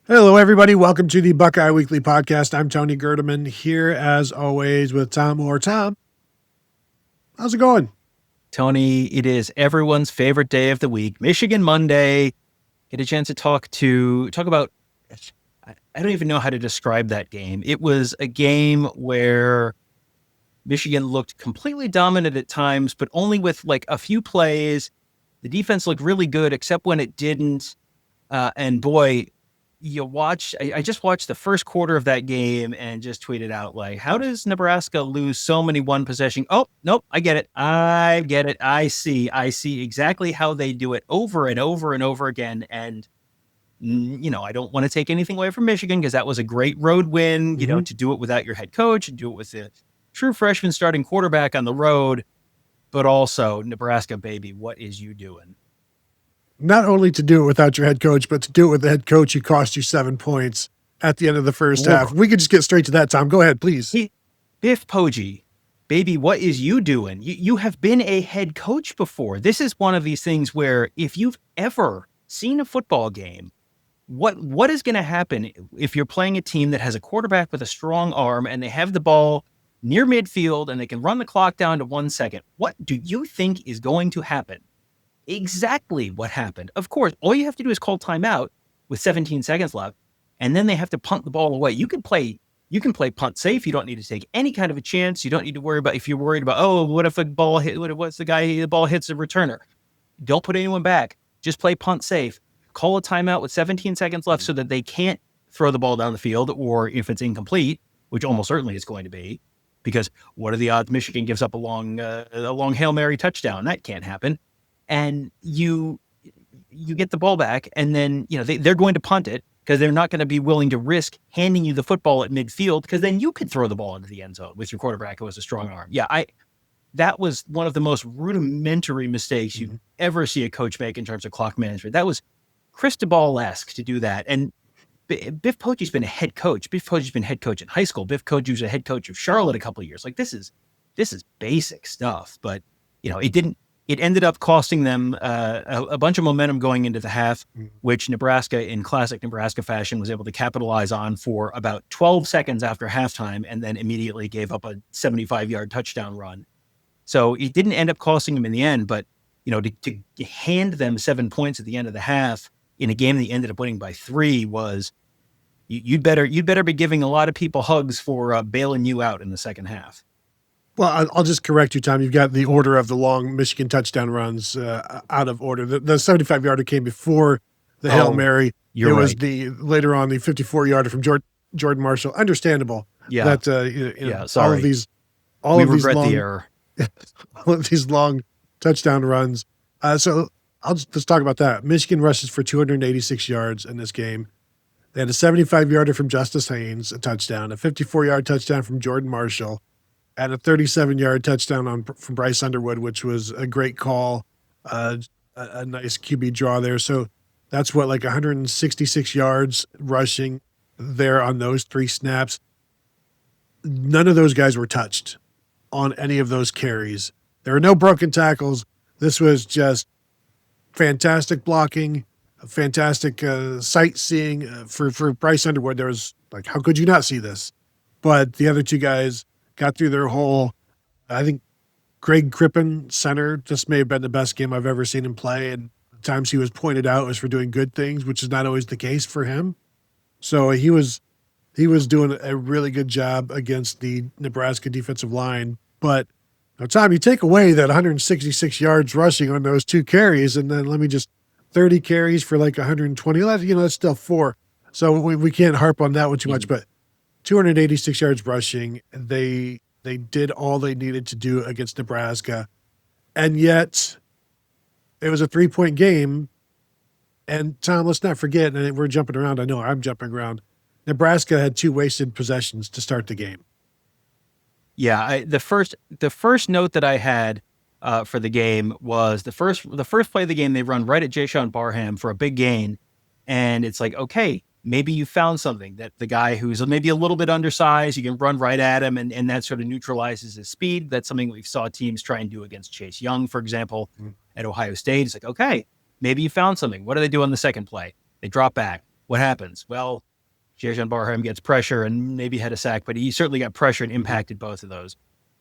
Hello, everybody. Welcome to the Buckeye Weekly Podcast. I'm Tony Gerdeman here, as always, with Tom Moore. Tom, how's it going? Tony, it is everyone's favorite day of the week, Michigan Monday. Get a chance to talk about, I don't even know how to describe that game. It was a game where Michigan looked completely dominant at times, but only with like a few plays. The defense looked really good, except when it didn't. And boy, I just watched the first quarter of that game and just tweeted out, like, how does Nebraska lose so many one possession? Oh, nope. I get it. I see exactly how they do it over and over and over again. And, I don't want to take anything away from Michigan because that was a great road win, to do it without your head coach and do it with a true freshman starting quarterback on the road, but also Nebraska, baby, what is you doing? Not only to do it without your head coach, but to do it with the head coach who cost you 7 points at the end of the first half. We could just get straight to that, Tom. Go ahead, please. Biff Poggi, baby, what is you doing? You have been a head coach before. This is one of these things where if you've ever seen a football game, what is going to happen if you're playing a team that has a quarterback with a strong arm and they have the ball near midfield and they can run the clock down to 1 second? What do you think is going to happen? Exactly what happened. Of course, all you have to do is call timeout with 17 seconds left, and then they have to punt the ball away. You can play punt safe. You don't need to take any kind of a chance. You don't need to worry about if you're worried about, oh, what if a ball hit? What's the ball hits the returner? Don't put anyone back. Just play punt safe. Call a timeout with 17 seconds left so that they can't throw the ball down the field, or if it's incomplete, which almost certainly it's going to be, because what are the odds Michigan gives up a long Hail Mary touchdown? That can't happen. And you get the ball back, and then they're going to punt it because they're not going to be willing to risk handing you the football at midfield, because then you could throw the ball into the end zone with your quarterback who has a strong arm. Yeah, that was one of the most rudimentary mistakes you ever see a coach make in terms of clock management. That was Cristobal-esque to do that. And Biff Poggi's been a head coach. Biff Poggi's been head coach in high school. Biff Poggi was a head coach of Charlotte a couple of years. Like, this is basic stuff, but it didn't. It ended up costing them a bunch of momentum going into the half, which Nebraska, in classic Nebraska fashion, was able to capitalize on for about 12 seconds after halftime, and then immediately gave up a 75-yard touchdown run. So it didn't end up costing them in the end, but to hand them 7 points at the end of the half in a game that ended up winning by 3 was you'd better be giving a lot of people hugs for bailing you out in the second half. Well, I'll just correct you, Tom. You've got the order of the long Michigan touchdown runs out of order. The 75-yarder came before the Hail Mary. It was later on the 54-yarder from Jordan Marshall. Understandable. Yeah. That sorry. All we of these regret long, the error. all of these long touchdown runs. So let's talk about that. Michigan rushes for 286 yards in this game. They had a 75-yarder from Justice Haynes, a touchdown, a 54-yard touchdown from Jordan Marshall, and a 37-yard touchdown from Bryce Underwood, which was a great call, a nice QB draw there. So that's like 166 yards rushing there on those 3 snaps. None of those guys were touched on any of those carries. There were no broken tackles. This was just fantastic blocking, fantastic sightseeing for Bryce Underwood. There was like, how could you not see this? But the other 2 guys got through their hole. I think Greg Crippen, center, just may have been the best game I've ever seen him play. And the times he was pointed out was for doing good things, which is not always the case for him. So he was doing a really good job against the Nebraska defensive line. But Tom, you take away that 166 yards rushing on those 2 carries, and then 30 carries for like 120. That's still 4. So we can't harp on that one too much, but 286 yards rushing. They did all they needed to do against Nebraska. And yet it was a 3-point game. And Tom, let's not forget, and we're jumping around. I know I'm jumping around. Nebraska had 2 wasted possessions to start the game. Yeah. The first note that I had for the game was the first play of the game. They run right at Jayshawn Barham for a big gain. And it's like, okay, maybe you found something that the guy who's maybe a little bit undersized, you can run right at him, and that sort of neutralizes his speed. That's something we saw teams try and do against Chase Young, for example, at Ohio State. It's like, okay, maybe you found something. What do they do on the second play? They drop back. what happens? Well, Jason Barham gets pressure and maybe had a sack, but he certainly got pressure and impacted both of those.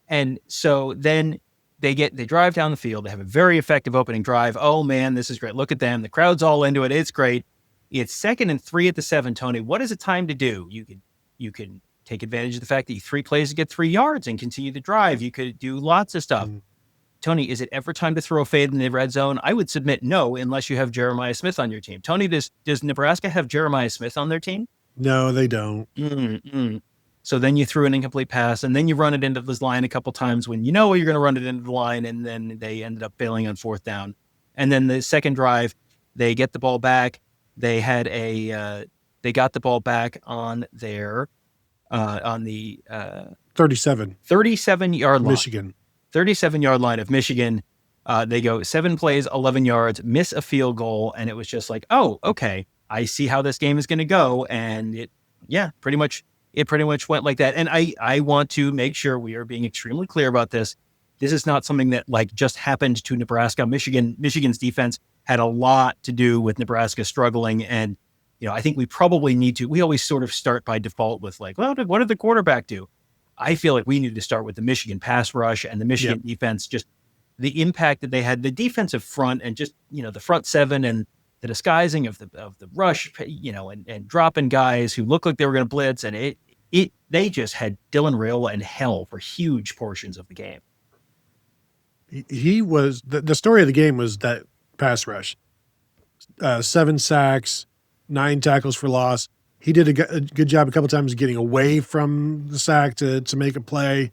And so then they drive down the field. They have a very effective opening drive. Oh man, this is great. Look at them. The crowd's all into it. It's great. It's 2nd and 3 at the 7, Tony. What is it time to do? You can take advantage of the fact that 3 plays to get 3 yards and continue to drive. You could do lots of stuff. Tony, is it ever time to throw a fade in the red zone? I would submit no, unless you have Jeremiah Smith on your team. Tony, does Nebraska have Jeremiah Smith on their team? No, they don't. So then you threw an incomplete pass, and then you run it into this line a couple times when you know you're going to run it into the line, and then they ended up failing on 4th down. And then the second drive, they get the ball back. They got the ball back on their on the 37-yard line. Michigan. 37-yard line of Michigan. They go 7 plays, 11 yards, miss a field goal, and it was just like, oh, okay, I see how this game is going to go, and it pretty much went like that. And I want to make sure we are being extremely clear about this. This is not something that like just happened to Nebraska. Michigan's defense had a lot to do with Nebraska struggling, and I think we probably need to. We always sort of start by default with like, well, what did the quarterback do? I feel like we need to start with the Michigan pass rush and the Michigan defense, just the impact that they had, the defensive front, and just, the front 7 and the disguising of the rush, and dropping guys who looked like they were going to blitz. And they just had Dylan Raiola in hell for huge portions of the game. He was, the story of the game was that pass rush, 7 sacks, 9 tackles for loss. He did a good job a couple times getting away from the sack to make a play.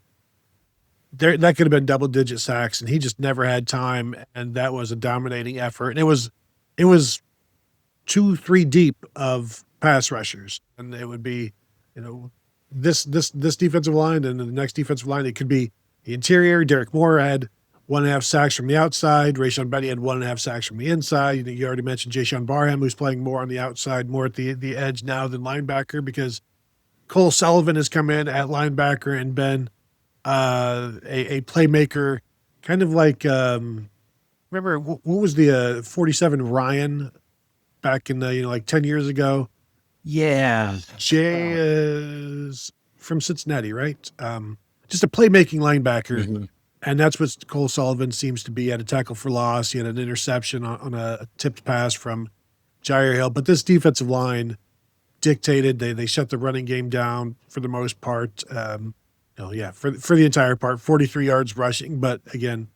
That could have been double-digit sacks, and he just never had time, and that was a dominating effort. And it was 2-3 deep of pass rushers, and it would be, this defensive line and the next defensive line. It could be the interior. Derek Moore had 1.5 sacks from the outside. Rayshon Benny had 1.5 sacks from the inside. You already mentioned Jason Barham, who's playing more on the outside, more at the edge now than linebacker, because Cole Sullivan has come in at linebacker and been a playmaker, kind of like remember what was the 47 Ryan back in the like 10 years ago? Yeah, Jay is from Cincinnati, right? Just a playmaking linebacker. Mm-hmm. And that's what Cole Sullivan seems to be at a tackle for loss. He had an interception on a tipped pass from Jair Hill. But this defensive line dictated. They shut the running game down for the most part. For the entire part, 43 yards rushing. But again,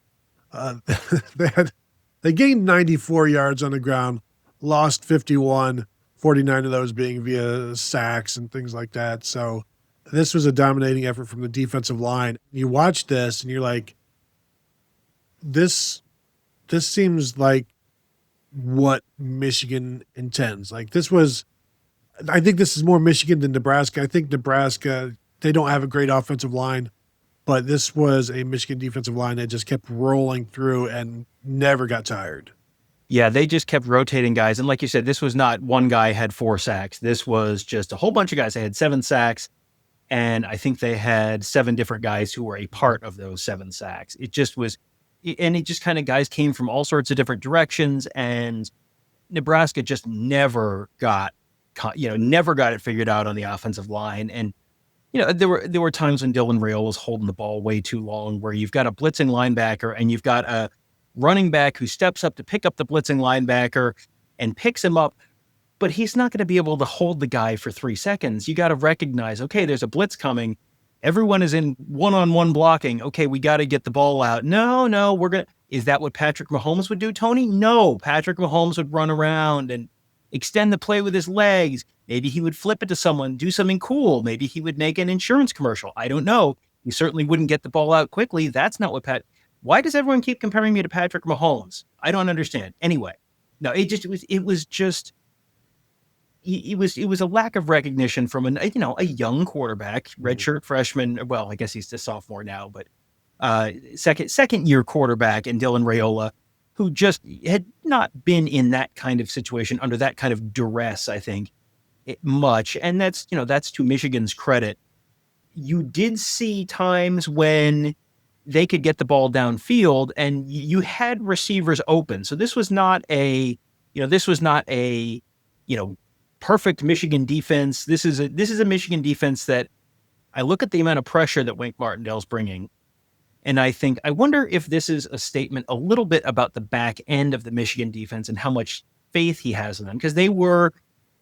they gained 94 yards on the ground, lost 51, 49 of those being via sacks and things like that. So this was a dominating effort from the defensive line. You watch this and you're like, this seems like what Michigan intends. Like I think this is more Michigan than Nebraska. I think Nebraska, they don't have a great offensive line, but this was a Michigan defensive line that just kept rolling through and never got tired. Yeah, they just kept rotating guys. And like you said, this was not one guy had 4 sacks. This was just a whole bunch of guys. They had 7 sacks. And I think they had 7 different guys who were a part of those 7 sacks. It just kind of guys came from all sorts of different directions, and Nebraska just never got it figured out on the offensive line. And, there were times when Dylan Raiola was holding the ball way too long, where you've got a blitzing linebacker and you've got a running back who steps up to pick up the blitzing linebacker and picks him up, but he's not going to be able to hold the guy for 3 seconds. You got to recognize, okay, there's a blitz coming. Everyone is in one-on-one blocking. Okay, we got to get the ball out. No, is that what Patrick Mahomes would do, Tony? No, Patrick Mahomes would run around and extend the play with his legs. Maybe he would flip it to someone, do something cool. Maybe he would make an insurance commercial. I don't know. He certainly wouldn't get the ball out quickly. That's not what why does everyone keep comparing me to Patrick Mahomes? I don't understand. Anyway, no, it was a lack of recognition from a young quarterback, redshirt freshman. Well, I guess he's a sophomore now, but second year quarterback in Dylan Raiola, who just had not been in that kind of situation under that kind of duress, I think, much. And that's to Michigan's credit. You did see times when they could get the ball downfield and you had receivers open. So this was not a perfect Michigan defense. This is a Michigan defense that I look at the amount of pressure that Wink Martindale's bringing, and I think, I wonder if this is a statement a little bit about the back end of the Michigan defense and how much faith he has in them, because they were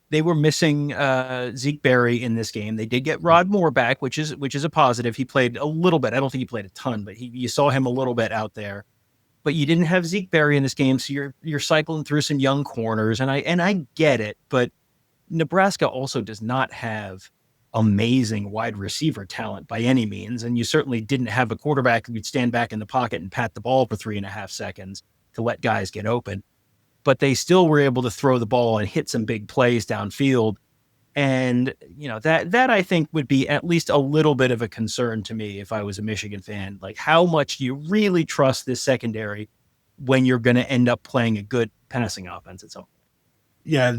missing Zeke Berry in this game. They did get Rod Moore back, which is a positive. He played a little bit. I don't think he played a ton, but you saw him a little bit out there. But you didn't have Zeke Berry in this game, so you're cycling through some young corners, and I get it, but Nebraska also does not have amazing wide receiver talent by any means, and you certainly didn't have a quarterback who could stand back in the pocket and pat the ball for 3.5 seconds to let guys get open. But they still were able to throw the ball and hit some big plays downfield. And, that I think would be at least a little bit of a concern to me if I was a Michigan fan. Like, how much do you really trust this secondary when you're going to end up playing a good passing offense at some point? Yeah,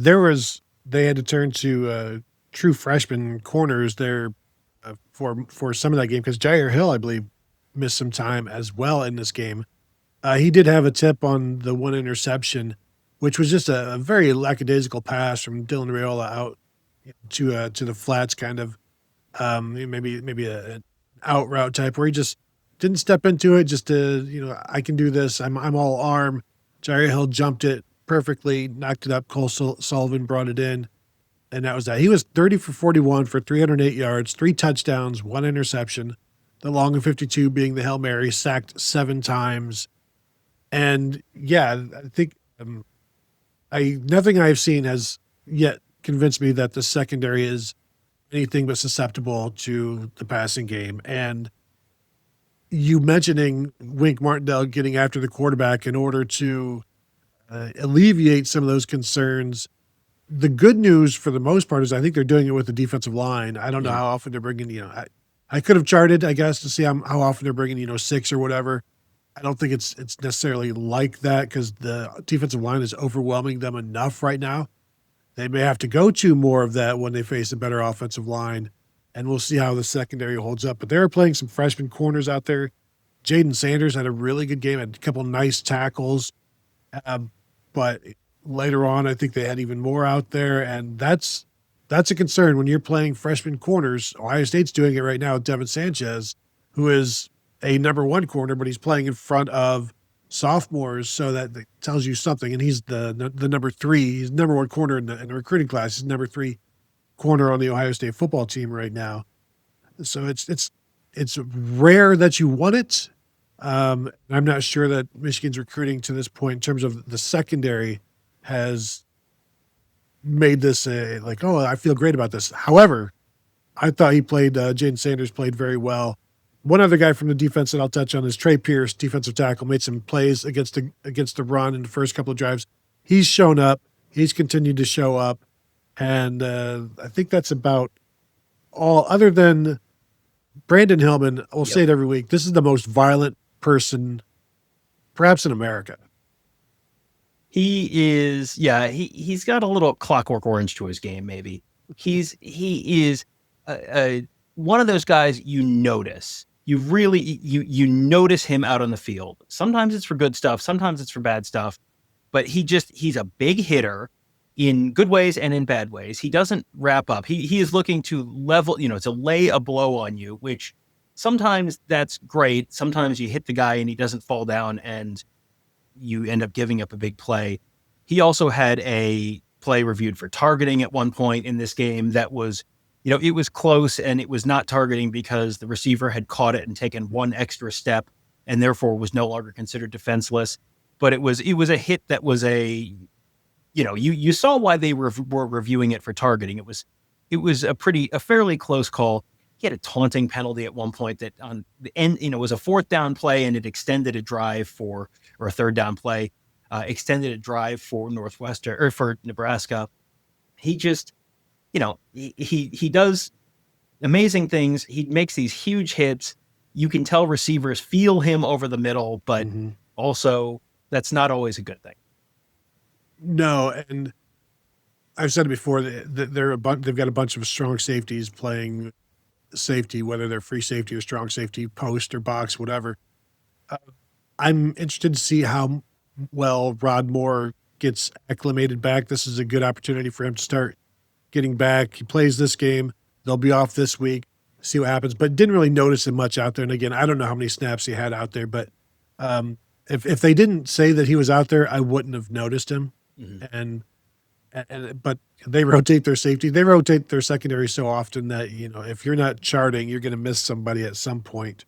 they had to turn to true freshman corners there for some of that game, because Jair Hill, I believe, missed some time as well in this game. He did have a tip on the one interception, which was just a very lackadaisical pass from Dylan Raiola out to the flats, kind of maybe an out route type, where he just didn't step into it. Just I can do this. I'm all arm. Jair Hill jumped it perfectly, knocked it up. Cole Sullivan brought it in, and that was that. He was 30 for 41 for 308 yards, 3 touchdowns, 1 interception. The long of 52 being the Hail Mary, sacked 7 times. And yeah, I think nothing I've seen has yet convinced me that the secondary is anything but susceptible to the passing game. And you mentioning Wink Martindale getting after the quarterback in order to alleviate some of those concerns. The good news for the most part is I think they're doing it with the defensive line. I don't know how often they're bringing, I could have charted, I guess, to see how often they're bringing, 6 or whatever. I don't think it's necessarily like that, because the defensive line is overwhelming them enough right now. They may have to go to more of that when they face a better offensive line, and we'll see how the secondary holds up. But they're playing some freshman corners out there. Jaden Sanders had a really good game, had a couple nice tackles. But later on, I think they had even more out there, and that's a concern when you're playing freshman corners. Ohio State's doing it right now with Devin Sanchez, who is a number 1 corner, but he's playing in front of sophomores, so that tells you something. And he's the number 3. He's number 1 corner in the recruiting class. He's number 3 corner on the Ohio State football team right now. So it's rare that you want it. I'm not sure that Michigan's recruiting to this point in terms of the secondary has made this I feel great about this. However, I thought Jaden Sanders played very well. One other guy from the defense that I'll touch on is Trey Pierce, defensive tackle, made some plays against the run in the first couple of drives. He's shown up. He's continued to show up. And I think that's about all, other than Brandon Hillman. We'll say it every week. This is the most violent person perhaps in America. He is, he's got a little Clockwork Orange to his game, maybe. He is one of those guys you notice. You really, you notice him out on the field. Sometimes it's for good stuff. Sometimes it's for bad stuff. But he's a big hitter in good ways and in bad ways. He doesn't wrap up. He is looking to level, to lay a blow on you, which sometimes that's great. Sometimes you hit the guy and he doesn't fall down and you end up giving up a big play. He also had a play reviewed for targeting at one point in this game that was, it was close, and it was not targeting because the receiver had caught it and taken one extra step and therefore was no longer considered defenseless. But it was a hit that was you saw why they were reviewing it for targeting. It was a fairly close call. He had a taunting penalty at one point that on the end, was a 4th down play, and it extended a drive or a 3rd down play, extended a drive for Northwestern or for Nebraska. He just, he does amazing things. He makes these huge hits. You can tell receivers feel him over the middle, but also that's not always a good thing. No, and I've said it before that they've got a bunch of strong safeties playing safety, whether they're free safety or strong safety, post or box, whatever. I'm interested to see how well Rod Moore gets acclimated back. This is a good opportunity for him to start getting back. He plays this game. They'll be off this week. See what happens. But didn't really notice him much out there. And again, I don't know how many snaps he had out there, but if they didn't say that he was out there, I wouldn't have noticed him. Mm-hmm. But they rotate their safety. They rotate their secondary so often that, if you're not charting, you're going to miss somebody at some point.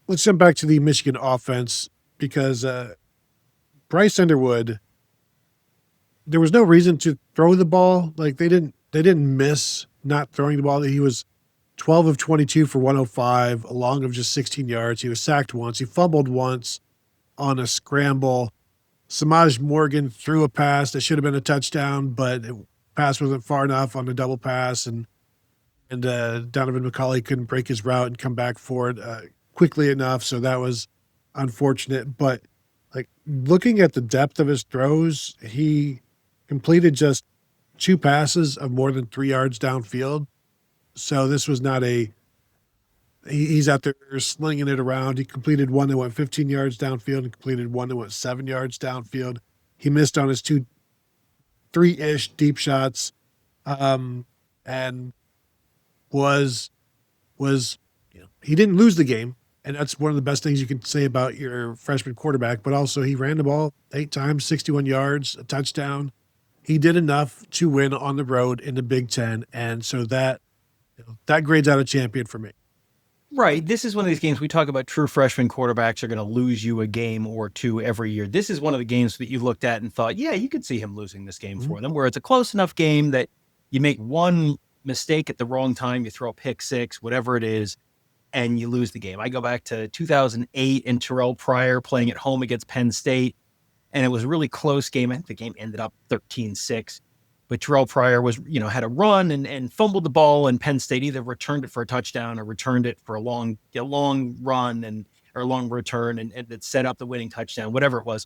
Let's jump back to the Michigan offense because Bryce Underwood, there was no reason to throw the ball. Like they didn't miss not throwing the ball. He was 12 of 22 for 105, a long of just 16 yards. He was sacked once. He fumbled once on a scramble. Samaj Morgan threw a pass that should have been a touchdown, but the pass wasn't far enough on the double pass, and Donovan McCauley couldn't break his route and come back for it quickly enough, so that was unfortunate. But like looking at the depth of his throws, he completed just 2 passes of more than 3 yards downfield. So this was not he's out there slinging it around. He completed one that went 15 yards downfield and completed one that went 7 yards downfield. He missed on his 3-ish deep shots, and was he didn't lose the game. And that's one of the best things you can say about your freshman quarterback. But also he ran the ball 8 times, 61 yards, a touchdown. He did enough to win on the road in the Big Ten. And so that grades out a champion for me. Right. This is one of these games we talk about. True freshman quarterbacks are going to lose you a game or two every year. This is one of the games that you looked at and thought, yeah, you could see him losing this game for them, where it's a close enough game that you make one mistake at the wrong time, you throw a pick six, whatever it is, and you lose the game. I go back to 2008 and Terrell Pryor playing at home against Penn State, and it was a really close game. I think the game ended up 13-6. But Terrell Pryor was, had a run and fumbled the ball, and Penn State either returned it for a touchdown or returned it for a long run or a long return and it set up the winning touchdown, whatever it was.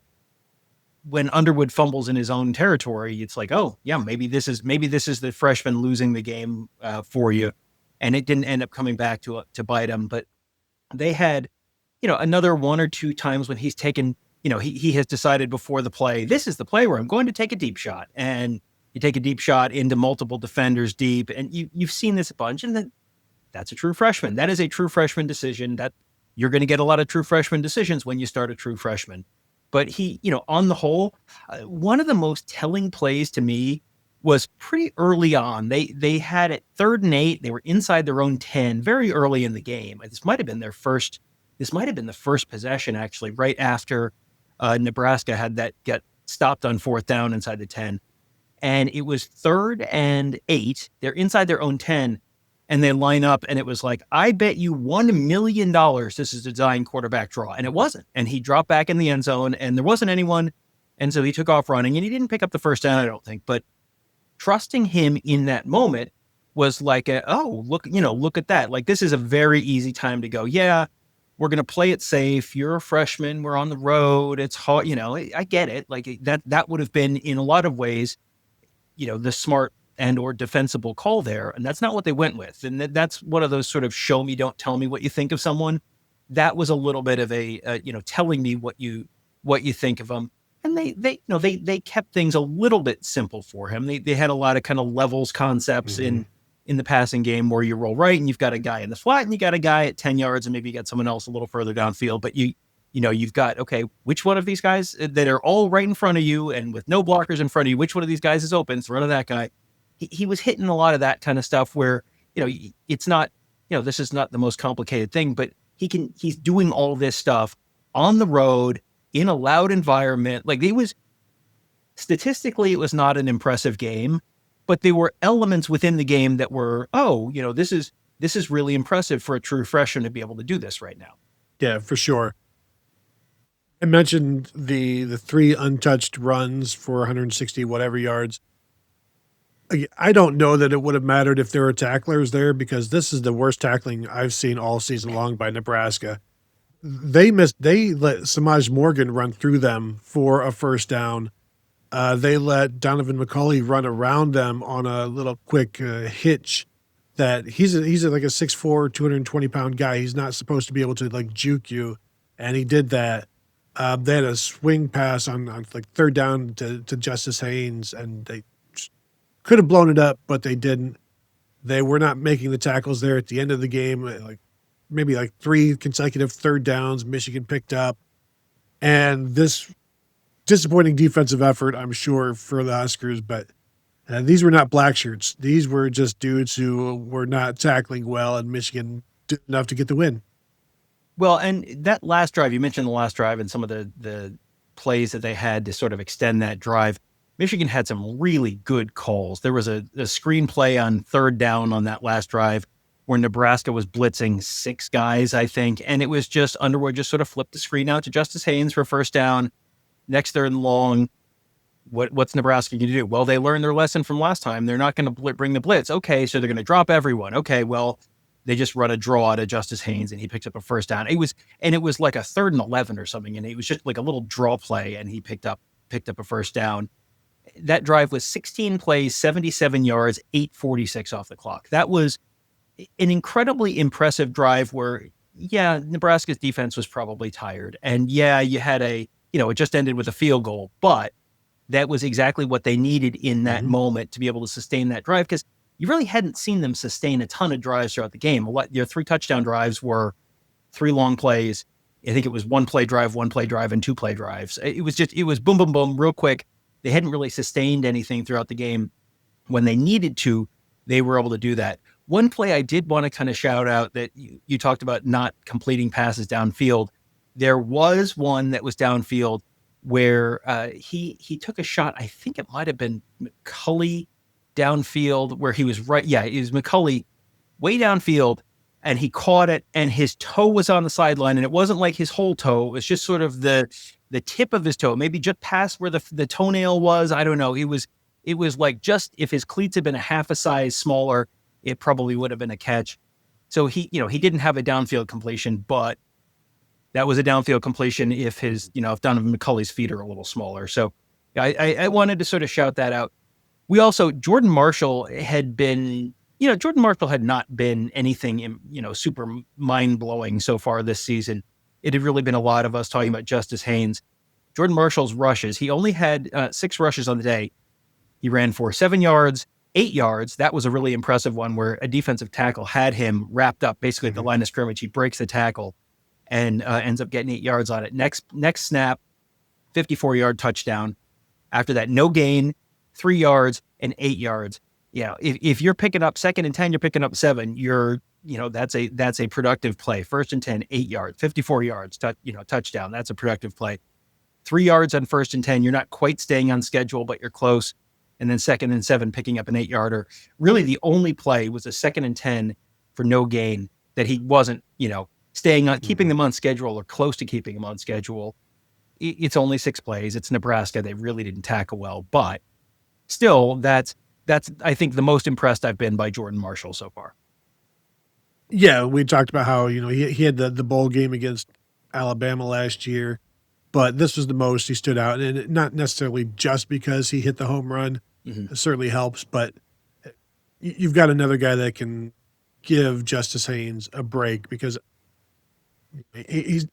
When Underwood fumbles in his own territory, it's like, oh yeah, maybe this is the freshman losing the game for you, and it didn't end up coming back to bite him. But they had, another 1 or 2 times when he's taken, he has decided before the play, this is the play where I'm going to take a deep shot, and you take a deep shot into multiple defenders deep, and you've seen this a bunch, and that's a true freshman. That is a true freshman decision. That you're going to get a lot of true freshman decisions when you start a true freshman. But he, on the whole, one of the most telling plays to me was pretty early on. They had it 3rd and 8. They were inside their own 10 very early in the game. This might have been the first possession, actually, right after Nebraska had that get stopped on 4th down inside the 10. And it was 3rd and 8. They're inside their own 10, and they line up, and it was like, I bet you $1 million this is a design quarterback draw. And it wasn't. And he dropped back in the end zone, and there wasn't anyone. And so he took off running, and he didn't pick up the first down, I don't think. But trusting him in that moment was like, look at that. Like, this is a very easy time to go, yeah, we're going to play it safe. You're a freshman. We're on the road. It's hard. I get it. Like that would have been, in a lot of ways, the smart and or defensible call there. And that's not what they went with. And that's one of those sort of show me, don't tell me what you think of someone. That was a little bit of a, telling me what you think of them. And they kept things a little bit simple for him. They had a lot of kind of levels concepts in the passing game where you roll right and you've got a guy in the flat and you got a guy at 10 yards and maybe you got someone else a little further downfield, but you've got, okay, which one of these guys that are all right in front of you and with no blockers in front of you, which one of these guys is open? Throw to that guy. He was hitting a lot of that kind of stuff where, it's not, this is not the most complicated thing, but he's doing all this stuff on the road in a loud environment. Like statistically, it was not an impressive game, but there were elements within the game that were, this is really impressive for a true freshman to be able to do this right now. Yeah, for sure. I mentioned the 3 untouched runs for 160 whatever yards. I don't know that it would have mattered if there were tacklers there, because this is the worst tackling I've seen all season long by Nebraska. They let Samaj Morgan run through them for a first down. They let Donovan McCauley run around them on a little quick hitch. That he's like a 6'4", 220-pound guy. He's not supposed to be able to like juke you, and he did that. They had a swing pass on like 3rd down to Justice Haynes, and they could have blown it up, but they didn't. They were not making the tackles there at the end of the game. Maybe 3 consecutive third downs Michigan picked up. And this disappointing defensive effort, I'm sure, for the Huskers, but these were not black shirts. These were just dudes who were not tackling well, and Michigan did enough to get the win. Well, and that last drive, you mentioned the last drive and some of the plays that they had to sort of extend that drive. Michigan had some really good calls. There was a screenplay on third down on that last drive where Nebraska was blitzing 6 guys, I think, and it was just Underwood just sort of flipped the screen out to Justice Haynes for first down. Next third and long, what's Nebraska going to do? Well, they learned their lesson from last time. They're not going to bring the blitz. Okay, so they're going to drop everyone. Okay, well, they just run a draw to Justice Haynes, and he picks up a first down. It was like a 3rd and 11 or something, and it was just like a little draw play, and he picked up a first down. That drive was 16 plays, 77 yards, 8:46 off the clock. That was an incredibly impressive drive where, yeah, Nebraska's defense was probably tired. And yeah, you had it just ended with a field goal, but that was exactly what they needed in that moment to be able to sustain that drive, because you really hadn't seen them sustain a ton of drives throughout the game. Your 3 touchdown drives were 3 long plays. I think it was 1 play drive, 1 play drive, and 2 play drives. It was boom, boom, boom, real quick. They hadn't really sustained anything throughout the game. When they needed to, they were able to do that. One play I did want to kind of shout out that you talked about not completing passes downfield. There was one that was downfield where he took a shot. I think it might have been McCulley downfield where he was right. Yeah, it was McCulley way downfield, and he caught it, and his toe was on the sideline, and it wasn't like his whole toe. It was just sort of the tip of his toe, maybe just past where the toenail was. I don't know. It was like, just if his cleats had been a half a size smaller, it probably would have been a catch. So he didn't have a downfield completion, but that was a downfield completion if Donovan McCulley's feet are a little smaller. So I wanted to sort of shout that out. We also, Jordan Marshall had not been anything, super mind-blowing so far this season. It had really been a lot of us talking about Justice Haynes. Jordan Marshall's rushes, he only had 6 rushes on the day. He ran for 7 yards, 8 yards. That was a really impressive one where a defensive tackle had him wrapped up basically at the line of scrimmage. He breaks the tackle and ends up getting 8 yards on it. Next snap, 54-yard touchdown. After that, no gain, 3 yards and 8 yards. If you're picking up 2nd and 10, you're picking up 7. That's a productive play. 1st and 10, 8 yards, 54 yards, touchdown. That's a productive play. 3 yards on 1st and 10. You're not quite staying on schedule, but you're close. And then 2nd and 7, picking up an 8-yarder. Really, the only play was a 2nd and 10 for no gain that he wasn't, staying on, keeping them on schedule or close to keeping them on schedule. It's only 6 plays. It's Nebraska. They really didn't tackle well, but still, that's I think the most impressed I've been by Jordan Marshall so far. Yeah, we talked about how, he had the bowl game against Alabama last year, but this was the most he stood out, and not necessarily just because he hit the home run. It certainly helps, but you've got another guy that can give Justice Haynes a break, because he's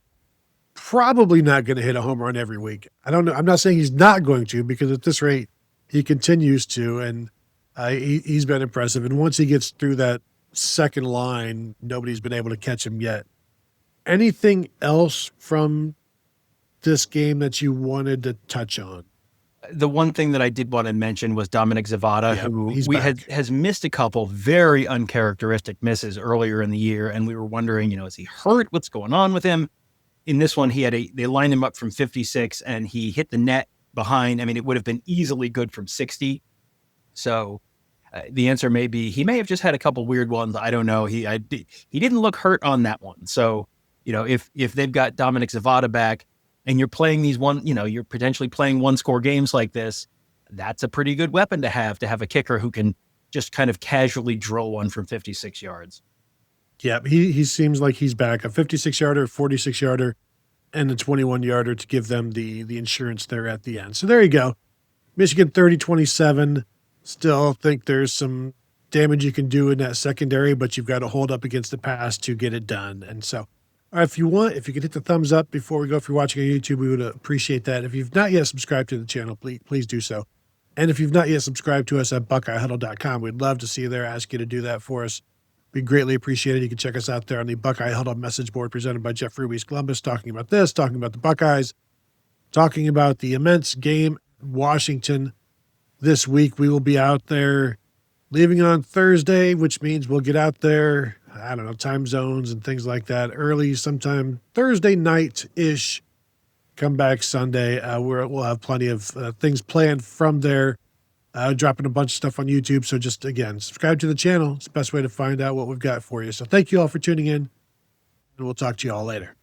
probably not going to hit a home run every week. I don't know. I'm not saying he's not going to, because at this rate, he continues to, and he's been impressive. And once he gets through that second line, nobody's been able to catch him yet. Anything else from this game that you wanted to touch on? The one thing that I did want to mention was Dominic Zavada, who has missed a couple very uncharacteristic misses earlier in the year, and we were wondering, is he hurt? What's going on with him? In this one, they lined him up from 56, and he hit the net behind. I mean, it would have been easily good from 60. So the answer may be he may have just had a couple weird ones. I don't know. He didn't look hurt on that one. So, if they've got Dominic Zavada back, and you're playing you're potentially playing 1-score games like this, that's a pretty good weapon to have a kicker who can just kind of casually drill one from 56 yards. Yeah, he seems like he's back. A 56-yarder, 46-yarder, and a 21-yarder to give them the insurance there at the end. So there you go. Michigan 30-27. Still think there's some damage you can do in that secondary, but you've got to hold up against the pass to get it done. And so, if you could hit the thumbs up before we go, if you're watching on YouTube, we would appreciate that. If you've not yet subscribed to the channel, please do so. And if you've not yet subscribed to us at BuckeyeHuddle.com, we'd love to see you there. Ask you to do that for us. We greatly appreciate it. You can check us out there on the Buckeye Huddle message board presented by Jeff Ruiz Columbus, talking about this, talking about the Buckeyes, talking about the immense game in Washington this week. We will be out there leaving on Thursday, which means we'll get out there, I don't know, time zones and things like that, early sometime Thursday night-ish. Come back Sunday. We'll have plenty of things planned from there. Dropping a bunch of stuff on YouTube. So just, again, subscribe to the channel. It's the best way to find out what we've got for you. So thank you all for tuning in, and we'll talk to you all later.